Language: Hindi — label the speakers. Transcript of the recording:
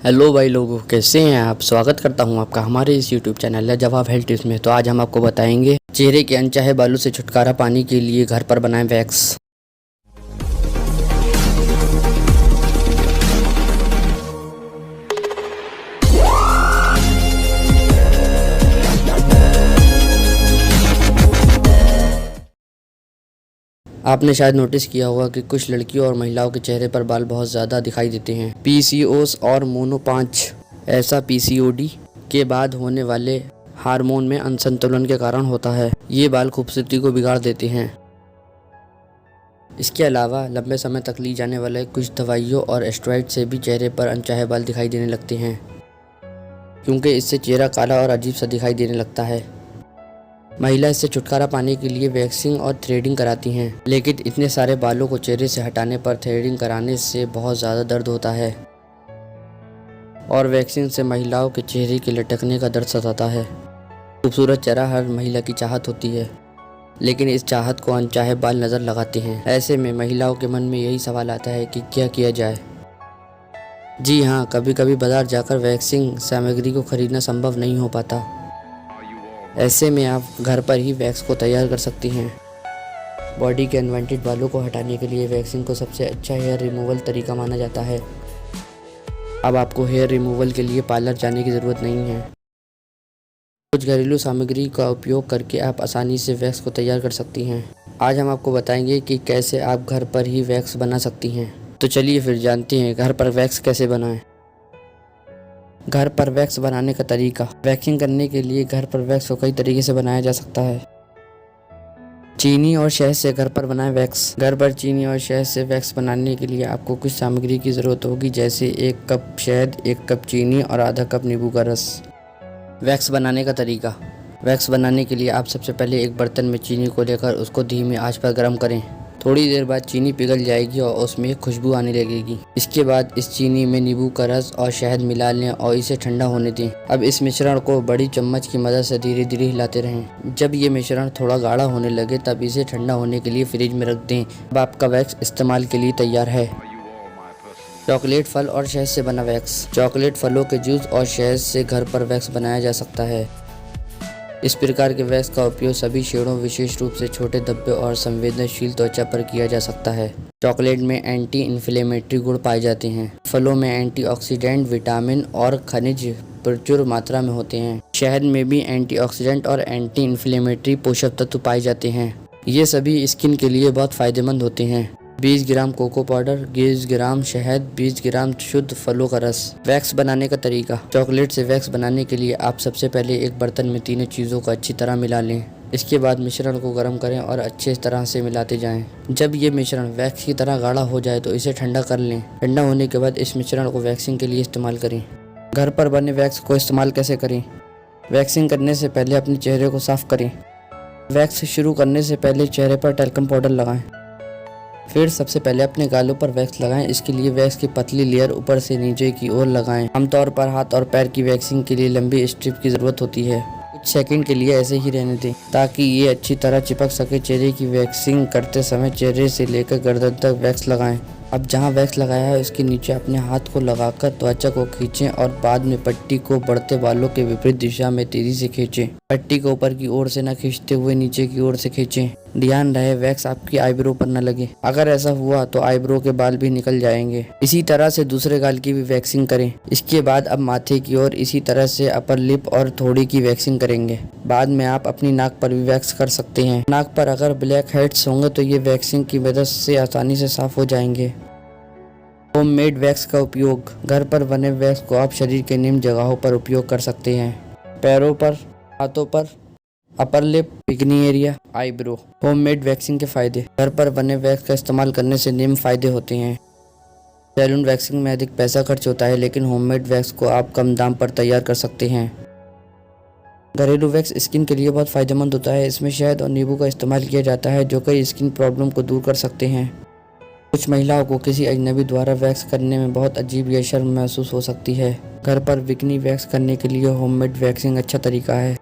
Speaker 1: हेलो भाई लोगों, कैसे हैं आप। स्वागत करता हूं आपका हमारे इस यूट्यूब चैनल लाजवाब हेल्थ टिप्स में। तो आज हम आपको बताएंगे चेहरे के अनचाहे बालों से छुटकारा पाने के लिए घर पर बनाएं वैक्स। आपने शायद नोटिस किया होगा कि कुछ लड़कियों और महिलाओं के चेहरे पर बाल बहुत ज़्यादा दिखाई देते हैं। पीसीओएस और मोनोपांच ऐसा पीसीओडी के बाद होने वाले हार्मोन में असंतुलन के कारण होता है। ये बाल खूबसूरती को बिगाड़ देते हैं। इसके अलावा लंबे समय तक ली जाने वाले कुछ दवाइयों और स्टेरॉइड से भी चेहरे पर अनचाहे बाल दिखाई देने लगते हैं, क्योंकि इससे चेहरा काला और अजीब सा दिखाई देने लगता है। महिला इससे छुटकारा पाने के लिए वैक्सिंग और थ्रेडिंग कराती हैं, लेकिन इतने सारे बालों को चेहरे से हटाने पर थ्रेडिंग कराने से बहुत ज़्यादा दर्द होता है और वैक्सिंग से महिलाओं के चेहरे के लटकने का दर्द सताता है। खूबसूरत चेहरा हर महिला की चाहत होती है, लेकिन इस चाहत को अनचाहे बाल नज़र लगाते हैं। ऐसे में महिलाओं के मन में यही सवाल आता है कि क्या किया जाए। जी हाँ, कभी कभी बाजार जाकर वैक्सिंग सामग्री को खरीदना संभव नहीं हो पाता। ऐसे में आप घर पर ही वैक्स को तैयार कर सकती हैं। बॉडी के अनवांटेड बालों को हटाने के लिए वैक्सिंग को सबसे अच्छा हेयर रिमूवल तरीका माना जाता है। अब आपको हेयर रिमूवल के लिए पार्लर जाने की ज़रूरत नहीं है। कुछ घरेलू सामग्री का उपयोग करके आप आसानी से वैक्स को तैयार कर सकती हैं। आज हम आपको बताएंगे कि कैसे आप घर पर ही वैक्स बना सकती हैं। तो चलिए फिर जानते हैं घर पर वैक्स कैसे बनाएं। घर पर वैक्स बनाने का तरीका। वैक्सिंग करने के लिए घर पर वैक्स को कई तरीके से बनाया जा सकता है। चीनी और शहद से घर पर बनाएं वैक्स। घर पर चीनी और शहद से वैक्स बनाने के लिए आपको कुछ सामग्री की ज़रूरत होगी, जैसे 1 कप शहद, 1 कप चीनी और आधा कप नींबू का रस। वैक्स बनाने का तरीका। वैक्स बनाने के लिए आप सबसे पहले एक बर्तन में चीनी को लेकर उसको धीमी आंच पर गर्म करें। थोड़ी देर बाद चीनी पिघल जाएगी और उसमें एक खुशबू आने लगेगी। इसके बाद इस चीनी में नींबू का रस और शहद मिला लें और इसे ठंडा होने दें। अब इस मिश्रण को बड़ी चम्मच की मदद से धीरे धीरे हिलाते रहें। जब ये मिश्रण थोड़ा गाढ़ा होने लगे तब इसे ठंडा होने के लिए फ्रिज में रख दें। अब आपका वैक्स इस्तेमाल के लिए तैयार है। चॉकलेट फल और शहद से बना वैक्स। चॉकलेट फलों के जूस और शहद से घर पर वैक्स बनाया जा सकता है। इस प्रकार के वैक्स का उपयोग सभी शेडों, विशेष रूप से छोटे धब्बे और संवेदनशील त्वचा पर किया जा सकता है। चॉकलेट में एंटी इन्फ्लेमेटरी गुण पाए जाते हैं। फलों में एंटीऑक्सीडेंट, विटामिन और खनिज प्रचुर मात्रा में होते हैं। शहद में भी एंटीऑक्सीडेंट और एंटी इन्फ्लेमेटरी पोषक तत्व पाए जाते हैं। ये सभी स्किन के लिए बहुत फायदेमंद होते हैं। 20 ग्राम कोको पाउडर, 20 ग्राम शहद, 20 ग्राम शुद्ध फलों का रस। वैक्स बनाने का तरीका। चॉकलेट से वैक्स बनाने के लिए आप सबसे पहले एक बर्तन में तीनों चीज़ों को अच्छी तरह मिला लें। इसके बाद मिश्रण को गर्म करें और अच्छे तरह से मिलाते जाएं। जब ये मिश्रण वैक्स की तरह गाढ़ा हो जाए तो इसे ठंडा कर लें। ठंडा होने के बाद इस मिश्रण को वैक्सिंग के लिए इस्तेमाल करें। घर पर बने वैक्स को इस्तेमाल कैसे करें। वैक्सिंग करने से पहले अपने चेहरे को साफ करें। वैक्स शुरू करने से पहले चेहरे पर टैल्कम पाउडर लगाएं। फिर सबसे पहले अपने गालों पर वैक्स लगाएं। इसके लिए वैक्स की पतली लेयर ऊपर से नीचे की ओर लगाएं। आमतौर पर हाथ और पैर की वैक्सिंग के लिए लंबी स्ट्रिप की ज़रूरत होती है। कुछ सेकंड के लिए ऐसे ही रहने दें ताकि ये अच्छी तरह चिपक सके। चेहरे की वैक्सिंग करते समय चेहरे से लेकर गर्दन तक वैक्स लगाएं। अब जहां वैक्स लगाया है उसके नीचे अपने हाथ को लगाकर त्वचा को खींचें और बाद में पट्टी को बढ़ते बालों के विपरीत दिशा में तेजी से खींचें। पट्टी को ऊपर की ओर से न खींचते हुए नीचे की ओर से खींचें। ध्यान रहे वैक्स आपकी आईब्रो पर न लगे। अगर ऐसा हुआ तो आईब्रो के बाल भी निकल जाएंगे। इसी तरह से दूसरे गाल की भी वैक्सिंग करें। इसके बाद अब माथे की ओर इसी तरह से अपर लिप और थोड़ी की वैक्सिंग करेंगे। बाद में आप अपनी नाक पर भी वैक्स कर सकते हैं। नाक पर अगर ब्लैक हेड्स होंगे तो ये वैक्सिंग की मदद से आसानी से साफ हो जाएंगे। होममेड वैक्स का उपयोग। घर पर बने वैक्स को आप शरीर के निम्न जगहों पर उपयोग कर सकते हैं। पैरों पर, हाथों पर, अपर लिप, पिगनी एरिया, आईब्रो। होममेड वैक्सिंग के फायदे। घर पर बने वैक्स का इस्तेमाल करने से निम्न फायदे होते हैं। सैलून वैक्सिंग में अधिक पैसा खर्च होता है, लेकिन होममेड वैक्स को आप कम दाम पर तैयार कर सकते हैं। घरेलू वैक्स स्किन के लिए बहुत फायदेमंद होता है। इसमें शहद और नींबू का इस्तेमाल किया जाता है, जो कई स्किन प्रॉब्लम को दूर कर सकते हैं। कुछ महिलाओं को किसी अजनबी द्वारा वैक्स करने में बहुत अजीब या शर्म महसूस हो सकती है। घर पर बिकनी वैक्स करने के लिए होममेड वैक्सिंग अच्छा तरीका है।